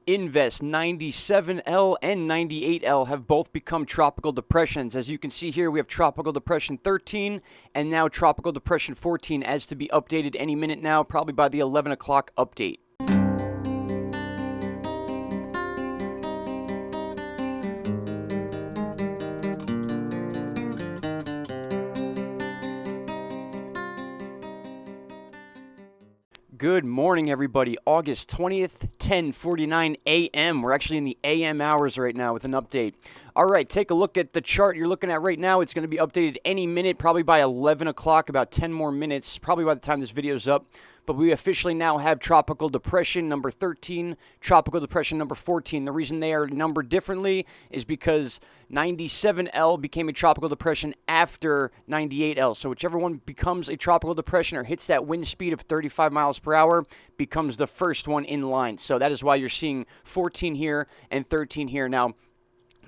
Invest 97L and 98L have both become tropical depressions. As you can see here, we have Tropical Depression 13 and now Tropical Depression 14 as to be updated any minute now, probably by the 11 o'clock update. Good morning, everybody. August 20th, 10:49 a.m. We're actually in the a.m. hours right now with an update. All right, take a look at the chart you're looking at right now. It's going to be updated any minute, probably by 11 o'clock, about 10 more minutes, probably by the time this video's up. But we officially now have Tropical Depression number 13, Tropical Depression number 14. The reason they are numbered differently is because 97L became a Tropical Depression after 98L. So whichever one becomes a Tropical Depression or hits that wind speed of 35 miles per hour becomes the first one in line. So that is why you're seeing 14 here and 13 here. Now,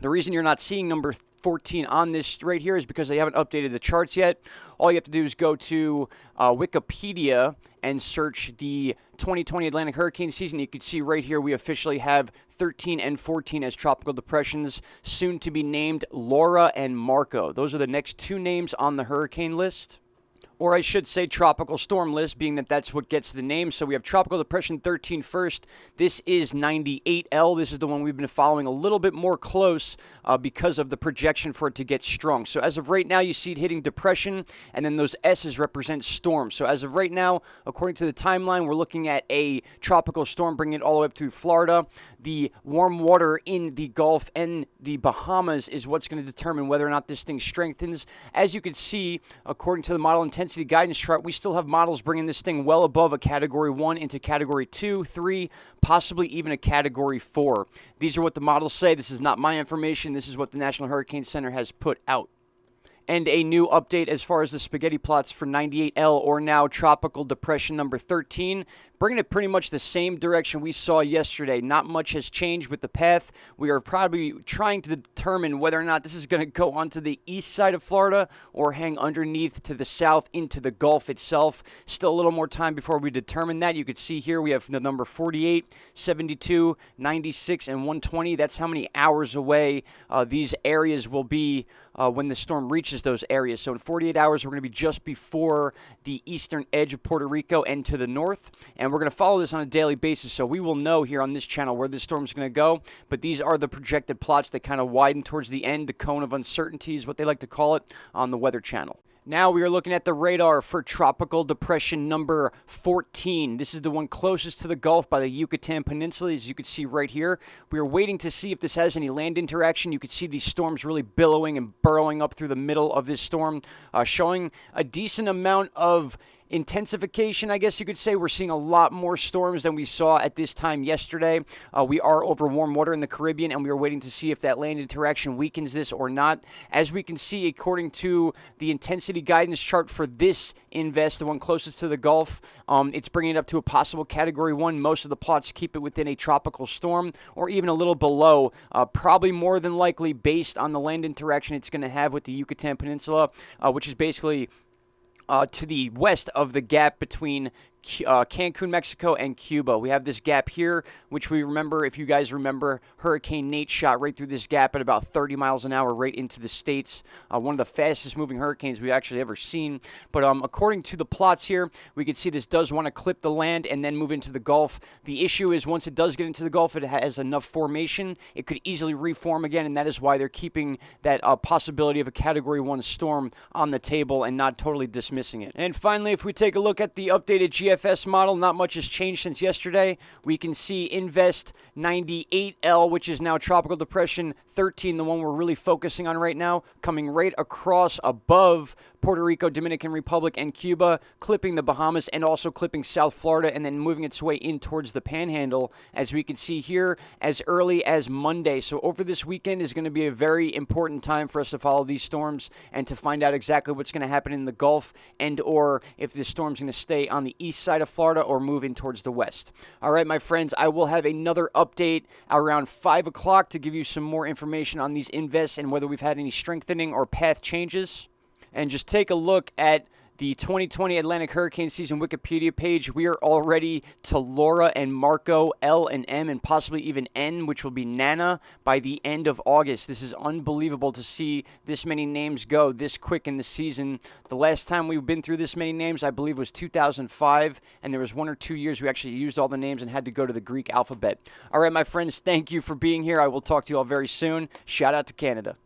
the reason you're not seeing number 14 on this right here is because they haven't updated the charts yet. All you have to do is go to Wikipedia and search the 2020 Atlantic hurricane season. You can see right here we officially have 13 and 14 as tropical depressions, soon to be named Laura and Marco. Those are the next two names on the hurricane list. Or I should say tropical storm list, being that that's what gets the name. So we have Tropical Depression 13 first. This is 98L. This is the one we've been following a little bit more close because of the projection for it to get strong. So as of right now, you see it hitting depression, and then those S's represent storm. So as of right now, according to the timeline, we're looking at a tropical storm bringing it all the way up to Florida. The warm water in the Gulf and the Bahamas is what's going to determine whether or not this thing strengthens. As you can see, according to the model intensity guidance chart, we still have models bringing this thing well above a Category 1 into Category 2, 3, possibly even a Category 4. These are what the models say. This is not my information. This is what the National Hurricane Center has put out. And a new update as far as the spaghetti plots for 98L, or now Tropical Depression number 13, bringing it pretty much the same direction we saw yesterday. Not much has changed with the path. We are probably trying to determine whether or not this is going to go onto the east side of Florida or hang underneath to the south into the Gulf itself. Still a little more time before we determine that. You could see here we have the number 48, 72, 96, and 120. That's how many hours away these areas will be when the storm reaches those areas. So in 48 hours, we're going to be just before the eastern edge of Puerto Rico and to the north. And we're going to follow this on a daily basis, so we will know here on this channel where this storm is going to go. But these are the projected plots that kind of widen towards the end, the cone of uncertainty is what they like to call it on the Weather Channel. Now we are looking at the radar for Tropical Depression number 14. This is the one closest to the Gulf by the Yucatan Peninsula, as you can see right here. We are waiting to see if this has any land interaction. You can see these storms really billowing and burrowing up through the middle of this storm, showing a decent amount of intensification, I guess you could say. We're seeing a lot more storms than we saw at this time yesterday. We are over warm water in the Caribbean, and we are waiting to see if that land interaction weakens this or not. As we can see, according to the intensity guidance chart for this invest, the one closest to the Gulf, it's bringing it up to a possible Category 1. Most of the plots keep it within a tropical storm or even a little below, probably more than likely based on the land interaction it's going to have with the Yucatan Peninsula, which is basically to the west of the gap between Cancun, Mexico, and Cuba. We have this gap here, which we remember, if you guys remember, Hurricane Nate shot right through this gap at about 30 miles an hour right into the States. One of the fastest moving hurricanes we've actually ever seen. But according to the plots here, we can see this does want to clip the land and then move into the Gulf. The issue is once it does get into the Gulf, it has enough formation. It could easily reform again, and that is why they're keeping that possibility of a Category 1 storm on the table and not totally dismissing it. And finally, if we take a look at the updated GFS model, not much has changed since yesterday. We can see Invest 98L, which is now Tropical Depression 13, the one we're really focusing on right now, coming right across above Puerto Rico, Dominican Republic, and Cuba, clipping the Bahamas and also clipping South Florida, and then moving its way in towards the Panhandle, as we can see here, as early as Monday. So over this weekend is going to be a very important time for us to follow these storms and to find out exactly what's going to happen in the Gulf, and or if this storm's going to stay on the east side of Florida or move in towards the west. All right, my friends, I will have another update around 5 o'clock to give you some more information on these invests and whether we've had any strengthening or path changes. And just take a look at the 2020 Atlantic Hurricane Season Wikipedia page. We are already to Laura and Marco, L and M, and possibly even N, which will be Nana, by the end of August. This is unbelievable to see this many names go this quick in the season. The last time we've been through this many names, I believe, was 2005, and there was 1 or 2 years we actually used all the names and had to go to the Greek alphabet. All right, my friends, thank you for being here. I will talk to you all very soon. Shout out to Canada.